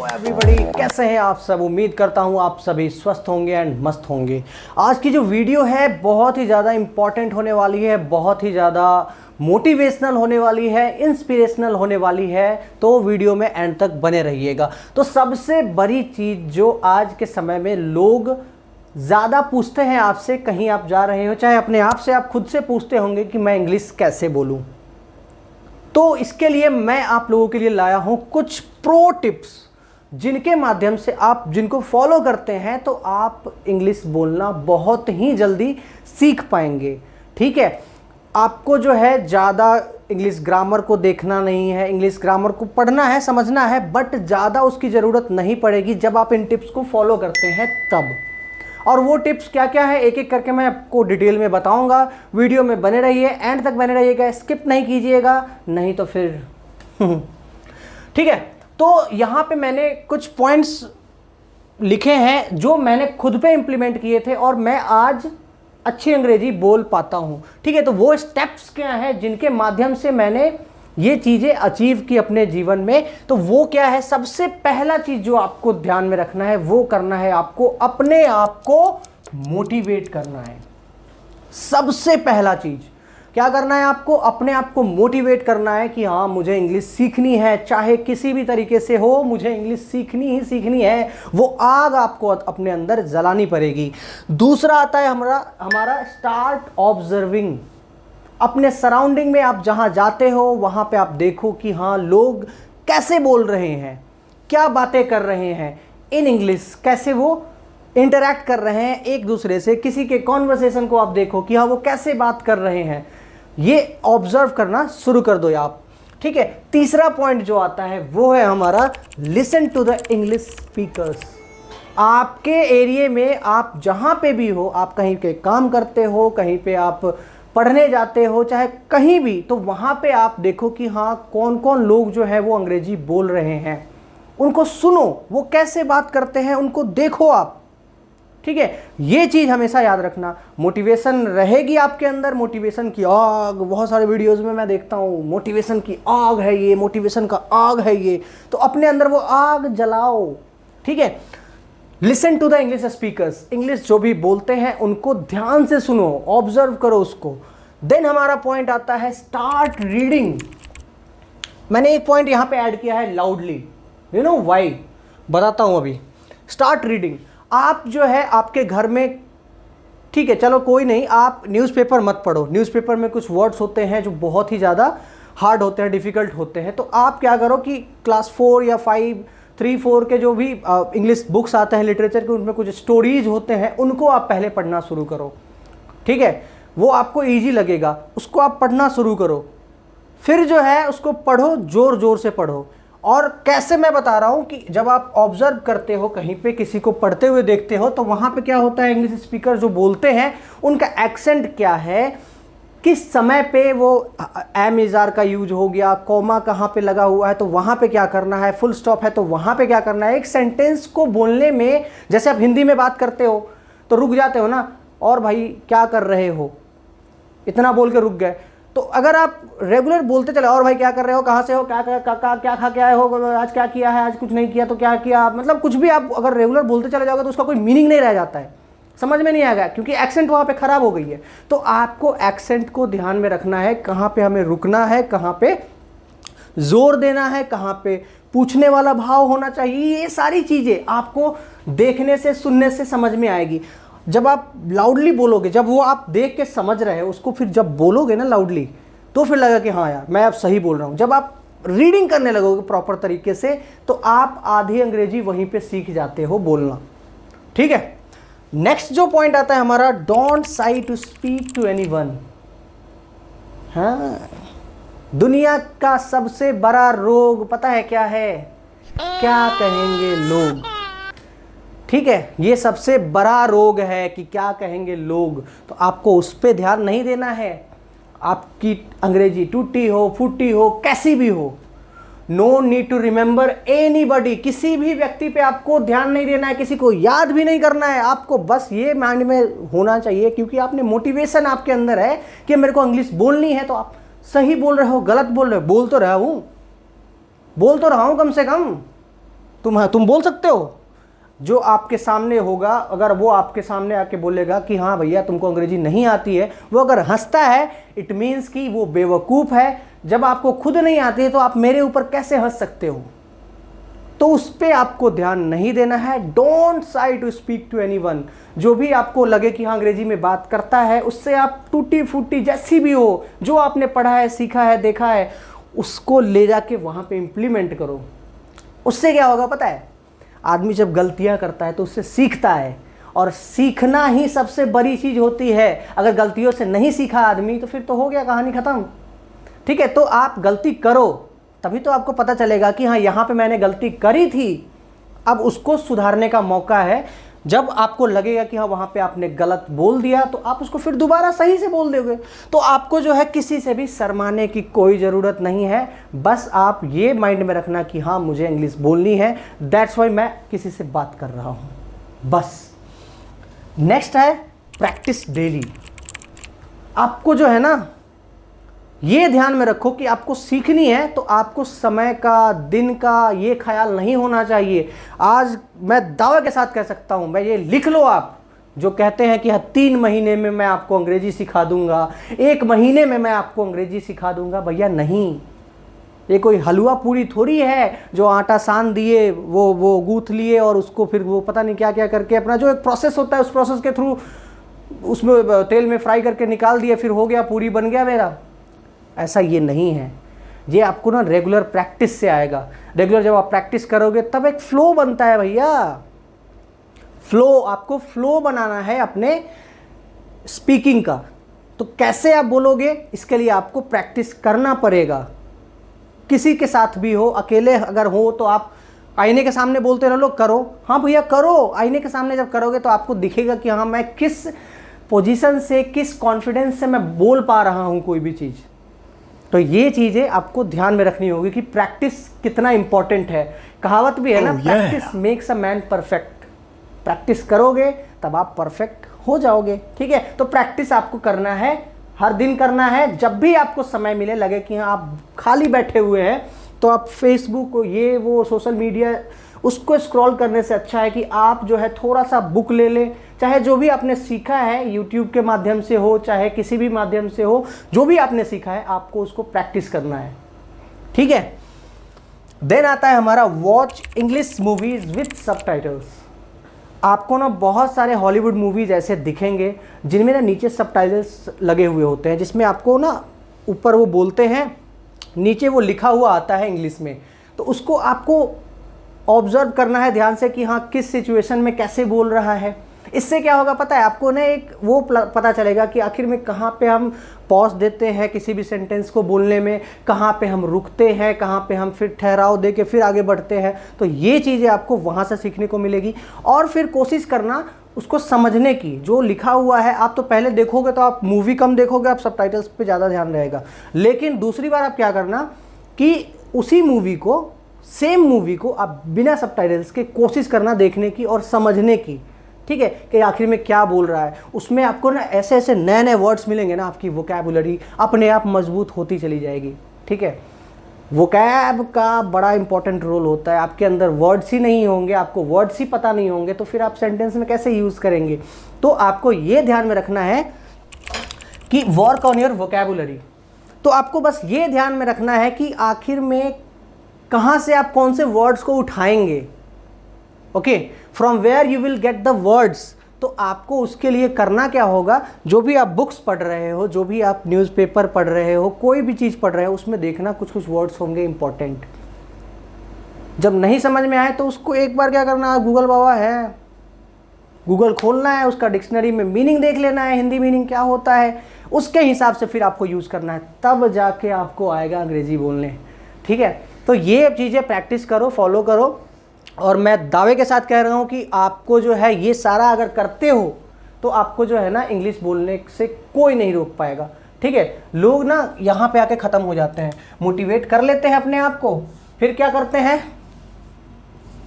Everybody, कैसे हैं आप सब। उम्मीद करता हूं आप सभी स्वस्थ होंगे एंड मस्त होंगे। आज की जो वीडियो है बहुत ही ज़्यादा इम्पॉर्टेंट होने वाली है, बहुत ही ज़्यादा मोटिवेशनल होने वाली है, इंस्पिरेशनल होने वाली है, तो वीडियो में एंड तक बने रहिएगा। तो सबसे बड़ी चीज़ जो आज के समय में लोग ज़्यादा पूछते हैं आपसे, कहीं आप जा रहे हो, चाहे अपने आप से आप खुद से पूछते होंगे कि मैं इंग्लिश कैसे बोलूँ। तो इसके लिए मैं आप लोगों के लिए लाया हूँ कुछ प्रो टिप्स, जिनके माध्यम से आप जिनको फॉलो करते हैं तो आप इंग्लिश बोलना बहुत ही जल्दी सीख पाएंगे। ठीक है, आपको जो है ज़्यादा इंग्लिश ग्रामर को देखना नहीं है, इंग्लिश ग्रामर को पढ़ना है, समझना है, बट ज़्यादा उसकी ज़रूरत नहीं पड़ेगी जब आप इन टिप्स को फॉलो करते हैं तब। और वो टिप्स क्या क्या है एक एक करके मैं आपको डिटेल में बताऊंगा। वीडियो में बने रहिए, एंड तक बने रहिएगा, स्किप नहीं कीजिएगा, नहीं तो फिर ठीक है। तो यहाँ पे मैंने कुछ पॉइंट्स लिखे हैं जो मैंने खुद पे इम्प्लीमेंट किए थे और मैं आज अच्छी अंग्रेजी बोल पाता हूँ। ठीक है, तो वो स्टेप्स क्या हैं जिनके माध्यम से मैंने ये चीज़ें अचीव की अपने जीवन में। तो वो क्या है, सबसे पहला चीज़ जो आपको ध्यान में रखना है वो करना है आपको अपने आप को मोटिवेट करना है। सबसे पहला चीज़ क्या करना है, आपको अपने आप को मोटिवेट करना है कि हाँ मुझे इंग्लिश सीखनी है, चाहे किसी भी तरीके से हो, मुझे इंग्लिश सीखनी ही सीखनी है। वो आग आपको अपने अंदर जलानी पड़ेगी। दूसरा आता है हमारा स्टार्ट ऑब्जर्विंग। अपने सराउंडिंग में आप जहाँ जाते हो वहाँ पे आप देखो कि हाँ लोग कैसे बोल रहे हैं, क्या बातें कर रहे हैं इन इंग्लिश, कैसे वो इंटरैक्ट कर रहे हैं एक दूसरे से। किसी के कॉन्वर्सेशन को आप देखो कि हाँ वो कैसे बात कर रहे हैं, ये ऑब्जर्व करना शुरू कर दो आप। ठीक है, तीसरा पॉइंट जो आता है वो है हमारा listen to the English speakers. आपके एरिया में आप जहाँ पे भी हो, आप कहीं पे काम करते हो, कहीं पे आप पढ़ने जाते हो, चाहे कहीं भी, तो वहाँ पे आप देखो कि हाँ कौन कौन लोग जो है वो अंग्रेजी बोल रहे हैं, उनको सुनो, वो कैसे बात करते हैं उनको देखो आप। ठीक है, ये चीज़ हमेशा याद रखना। मोटिवेशन रहेगी आपके अंदर, मोटिवेशन की आग, बहुत सारे वीडियोस में मैं देखता हूँ मोटिवेशन की आग है ये, मोटिवेशन का आग है ये, तो अपने अंदर वो आग जलाओ। ठीक है, listen to the English speakers. English जो भी बोलते हैं उनको ध्यान से सुनो, ऑब्जर्व करो उसको। देन हमारा पॉइंट आता है स्टार्ट रीडिंग। मैंने एक पॉइंट यहाँ पे ऐड किया है लाउडली, यू नो व्हाई, बताता हूँ अभी। Start reading. आप जो है आपके घर में, ठीक है चलो कोई नहीं, आप न्यूज़पेपर मत पढ़ो। न्यूज़पेपर में कुछ वर्ड्स होते हैं जो बहुत ही ज़्यादा हार्ड होते हैं, डिफ़िकल्ट होते हैं। तो आप क्या करो कि क्लास 4 या 5, 3, 4 के जो भी इंग्लिश बुक्स आते हैं लिटरेचर के, उनमें कुछ स्टोरीज होते हैं, उनको आप पहले पढ़ना शुरू करो। ठीक है, वो आपको ईजी लगेगा, उसको आप पढ़ना शुरू करो। फिर जो है उसको पढ़ो, ज़ोर ज़ोर से पढ़ो। और कैसे, मैं बता रहा हूँ कि जब आप ऑब्जर्व करते हो, कहीं पे किसी को पढ़ते हुए देखते हो, तो वहाँ पे क्या होता है, इंग्लिश स्पीकर जो बोलते हैं उनका एक्सेंट क्या है, किस समय पे वो एम इज़ार का यूज हो गया, कॉमा कहाँ पे लगा हुआ है तो वहाँ पे क्या करना है, फुल स्टॉप है तो वहाँ पे क्या करना है। एक सेंटेंस को बोलने में, जैसे आप हिंदी में बात करते हो तो रुक जाते हो ना, और भाई क्या कर रहे हो, इतना बोल के रुक गए। तो अगर आप रेगुलर बोलते चले, और भाई क्या कर रहे हो, कहाँ से हो, क्या खा के आए हो, आज क्या किया है, आज कुछ नहीं किया तो क्या किया, मतलब कुछ भी आप अगर रेगुलर बोलते चले जाओगे तो उसका कोई मीनिंग नहीं रह जाता है, समझ में नहीं आएगा, क्योंकि एक्सेंट वहाँ पे ख़राब हो गई है। तो आपको एक्सेंट को ध्यान में रखना है, कहाँ पे हमें रुकना है, कहाँ पे जोर देना है, कहाँ पे पूछने वाला भाव होना चाहिए। ये सारी चीज़ें आपको देखने से, सुनने से समझ में आएगी। जब आप लाउडली बोलोगे, जब वो आप देख के समझ रहे हो उसको, फिर जब बोलोगे ना लाउडली, तो फिर लगा कि हाँ यार मैं अब सही बोल रहा हूँ। जब आप रीडिंग करने लगोगे प्रॉपर तरीके से, तो आप आधी अंग्रेजी वहीं पे सीख जाते हो बोलना। ठीक है, नेक्स्ट जो पॉइंट आता है हमारा, don't shy to speak to anyone. हाँ, दुनिया का सबसे बड़ा रोग पता है क्या है, क्या कहेंगे लोग। ठीक है, ये सबसे बड़ा रोग है कि क्या कहेंगे लोग। तो आपको उस पर ध्यान नहीं देना है। आपकी अंग्रेजी टूटी हो, फूटी हो, कैसी भी हो, no need to remember anybody. किसी भी व्यक्ति पे आपको ध्यान नहीं देना है, किसी को याद भी नहीं करना है। आपको बस ये माइंड में होना चाहिए, क्योंकि आपने मोटिवेशन आपके अंदर है कि मेरे को इंग्लिश बोलनी है। तो आप सही बोल रहे हो, गलत बोल रहे हो, बोल तो रहा हूँ, बोल तो रहा हूँ कम से कम। तुम बोल सकते हो। जो आपके सामने होगा, अगर वो आपके सामने आके बोलेगा कि हाँ भैया तुमको अंग्रेजी नहीं आती है, वो अगर हंसता है इट मीन्स कि वो बेवकूफ़ है। जब आपको खुद नहीं आती है तो आप मेरे ऊपर कैसे हंस सकते हो? तो उस पर आपको ध्यान नहीं देना है। Don't try to speak to anyone. जो भी आपको लगे कि हाँ अंग्रेजी में बात करता है, उससे आप टूटी फूटी जैसी भी हो, जो आपने पढ़ा है, सीखा है, देखा है, उसको ले जाके वहाँ पे इम्प्लीमेंट करो। उससे क्या होगा पता है? आदमी जब गलतियाँ करता है तो उससे सीखता है, और सीखना ही सबसे बड़ी चीज़ होती है। अगर गलतियों से नहीं सीखा आदमी तो फिर तो हो गया, कहानी ख़त्म। ठीक है, तो आप गलती करो, तभी तो आपको पता चलेगा कि हाँ यहाँ पे मैंने गलती करी थी, अब उसको सुधारने का मौका है। जब आपको लगेगा कि हाँ वहाँ पे आपने गलत बोल दिया तो आप उसको फिर दोबारा सही से बोल दोगे। तो आपको जो है किसी से भी शर्माने की कोई ज़रूरत नहीं है। बस आप ये माइंड में रखना कि हाँ मुझे इंग्लिश बोलनी है, दैट्स वाई मैं किसी से बात कर रहा हूँ, बस। नेक्स्ट है प्रैक्टिस डेली। आपको जो है ना ये ध्यान में रखो कि आपको सीखनी है तो आपको समय का, दिन का ये ख्याल नहीं होना चाहिए। आज मैं दावे के साथ कह सकता हूँ, मैं ये लिख लो आप, जो कहते हैं कि 3 महीने में मैं आपको अंग्रेजी सिखा दूंगा, 1 महीने में मैं आपको अंग्रेजी सिखा दूंगा, भैया नहीं। ये कोई हलवा पूरी थोड़ी है जो आटा सान दिए, वो गूँथ लिए और उसको फिर वो पता नहीं क्या क्या करके अपना जो एक प्रोसेस होता है उस प्रोसेस के थ्रू उसमें तेल में फ्राई करके निकाल दिए, फिर हो गया, पूरी बन गया मेरा। ऐसा ये नहीं है। ये आपको ना रेगुलर प्रैक्टिस से आएगा। रेगुलर जब आप प्रैक्टिस करोगे तब एक फ्लो बनता है भैया। फ्लो, आपको फ्लो बनाना है अपने स्पीकिंग का। तो कैसे आप बोलोगे, इसके लिए आपको प्रैक्टिस करना पड़ेगा। किसी के साथ भी हो, अकेले अगर हो तो आप आईने के सामने बोलते रहो, करो, हाँ भैया करो। आईने के सामने जब करोगे तो आपको दिखेगा कि हाँ मैं किस पोजीशन से, किस कॉन्फिडेंस से मैं बोल पा रहा हूँ कोई भी चीज़। तो ये चीज़ें आपको ध्यान में रखनी होगी कि प्रैक्टिस कितना इंपॉर्टेंट है। कहावत भी है ना, practice makes a man perfect. Practice करोगे तब आप परफेक्ट हो जाओगे। ठीक है, तो प्रैक्टिस आपको करना है, हर दिन करना है। जब भी आपको समय मिले, लगे कि हाँ आप खाली बैठे हुए हैं, तो आप फेसबुक, ये वो सोशल मीडिया, उसको स्क्रॉल करने से अच्छा है कि आप जो है थोड़ा सा बुक ले लें। चाहे जो भी आपने सीखा है, यूट्यूब के माध्यम से हो, चाहे किसी भी माध्यम से हो, जो भी आपने सीखा है आपको उसको प्रैक्टिस करना है। ठीक है, देन आता है हमारा watch English movies with subtitles. आपको ना बहुत सारे हॉलीवुड मूवीज ऐसे दिखेंगे जिनमें ना नीचे सबटाइटल्स लगे हुए होते हैं, जिसमें आपको ना ऊपर वो बोलते हैं, नीचे वो लिखा हुआ आता है इंग्लिश में। तो उसको आपको ऑब्जर्व करना है ध्यान से कि हाँ किस सिचुएशन में कैसे बोल रहा है। इससे क्या होगा पता है आपको ना, एक वो पता चलेगा कि आखिर में कहाँ पे हम पॉज देते हैं किसी भी सेंटेंस को बोलने में, कहाँ पे हम रुकते हैं, कहाँ पे हम फिर ठहराव दे के फिर आगे बढ़ते हैं। तो ये चीज़ें आपको वहाँ से सीखने को मिलेगी। और फिर कोशिश करना उसको समझने की, जो लिखा हुआ है। आप तो पहले देखोगे तो आप मूवी कम देखोगे, आप सबटाइटल्स पे ज़्यादा ध्यान रहेगा। लेकिन दूसरी बार आप क्या करना कि उसी मूवी को, सेम मूवी को आप बिना सबटाइटल्स के कोशिश करना देखने की और समझने की। ठीक है, कि आखिर में क्या बोल रहा है। उसमें आपको ना ऐसे ऐसे नए नए वर्ड्स मिलेंगे ना, आपकी वोकैबुलरी अपने आप मजबूत होती चली जाएगी। ठीक है, वोकैब का बड़ा इंपॉर्टेंट रोल होता है। आपके अंदर वर्ड्स ही नहीं होंगे, आपको वर्ड्स ही पता नहीं होंगे, तो फिर आप सेंटेंस में कैसे यूज़ करेंगे। तो आपको ये ध्यान में रखना है कि वर्क ऑन योर वोकैबुलरी। तो आपको बस ये ध्यान में रखना है कि आखिर में कहाँ से आप कौन से वर्ड्स को उठाएंगे। Okay, from where you will get the words. तो आपको उसके लिए करना क्या होगा, जो भी आप बुक्स पढ़ रहे हो, जो भी आप न्यूज़पेपर पढ़ रहे हो, कोई भी चीज़ पढ़ रहे हो, उसमें देखना कुछ कुछ वर्ड्स होंगे इंपॉर्टेंट। जब नहीं समझ में आए तो उसको एक बार क्या करना, गूगल बाबा है, गूगल खोलना है, उसका डिक्शनरी में मीनिंग देख लेना है, हिंदी मीनिंग क्या होता है, उसके हिसाब से फिर आपको यूज़ करना है, तब जाके आपको आएगा अंग्रेजी बोलने। ठीक है, तो ये चीज़ें प्रैक्टिस करो, फॉलो करो। और मैं दावे के साथ कह रहा हूँ कि आपको जो है ये सारा अगर करते हो तो आपको जो है ना इंग्लिश बोलने से कोई नहीं रोक पाएगा। ठीक है, लोग ना यहाँ पे आके ख़त्म हो जाते हैं, मोटिवेट कर लेते हैं अपने आप को, फिर क्या करते हैं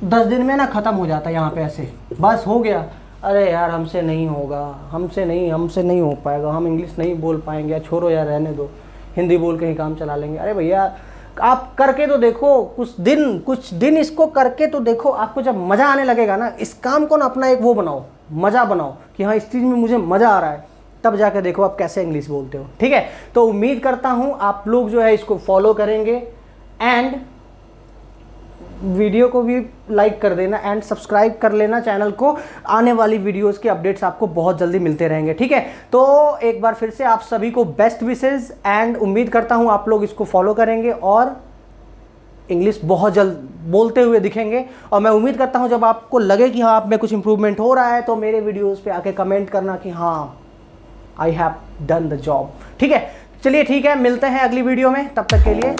10 दिन में ना ख़त्म हो जाता है यहाँ पे, ऐसे बस हो गया, अरे यार हमसे नहीं होगा, हमसे नहीं हो पाएगा, हम इंग्लिश नहीं बोल पाएंगे, या छोड़ो यार रहने दो, हिंदी बोल के ही काम चला लेंगे। अरे भैया आप करके तो देखो, कुछ दिन इसको करके तो देखो। आपको जब मज़ा आने लगेगा ना, इस काम को ना अपना एक वो बनाओ, मज़ा बनाओ कि हाँ इस चीज़ में मुझे मज़ा आ रहा है, तब जाके देखो आप कैसे इंग्लिश बोलते हो। ठीक है, तो उम्मीद करता हूँ आप लोग जो है इसको फॉलो करेंगे एंड वीडियो को भी लाइक कर देना एंड सब्सक्राइब कर लेना चैनल को। आने वाली वीडियोस के अपडेट्स आपको बहुत जल्दी मिलते रहेंगे। ठीक है, तो एक बार फिर से आप सभी को बेस्ट विशेस एंड उम्मीद करता हूं आप लोग इसको फॉलो करेंगे और इंग्लिश बहुत जल्द बोलते हुए दिखेंगे। और मैं उम्मीद करता हूं जब आपको लगे कि हाँ आप में कुछ इंप्रूवमेंट हो रहा है तो मेरे वीडियोज़ पे आके कमेंट करना कि हाँ I have done the job. ठीक है, चलिए ठीक है, मिलते हैं अगली वीडियो में, तब तक के लिए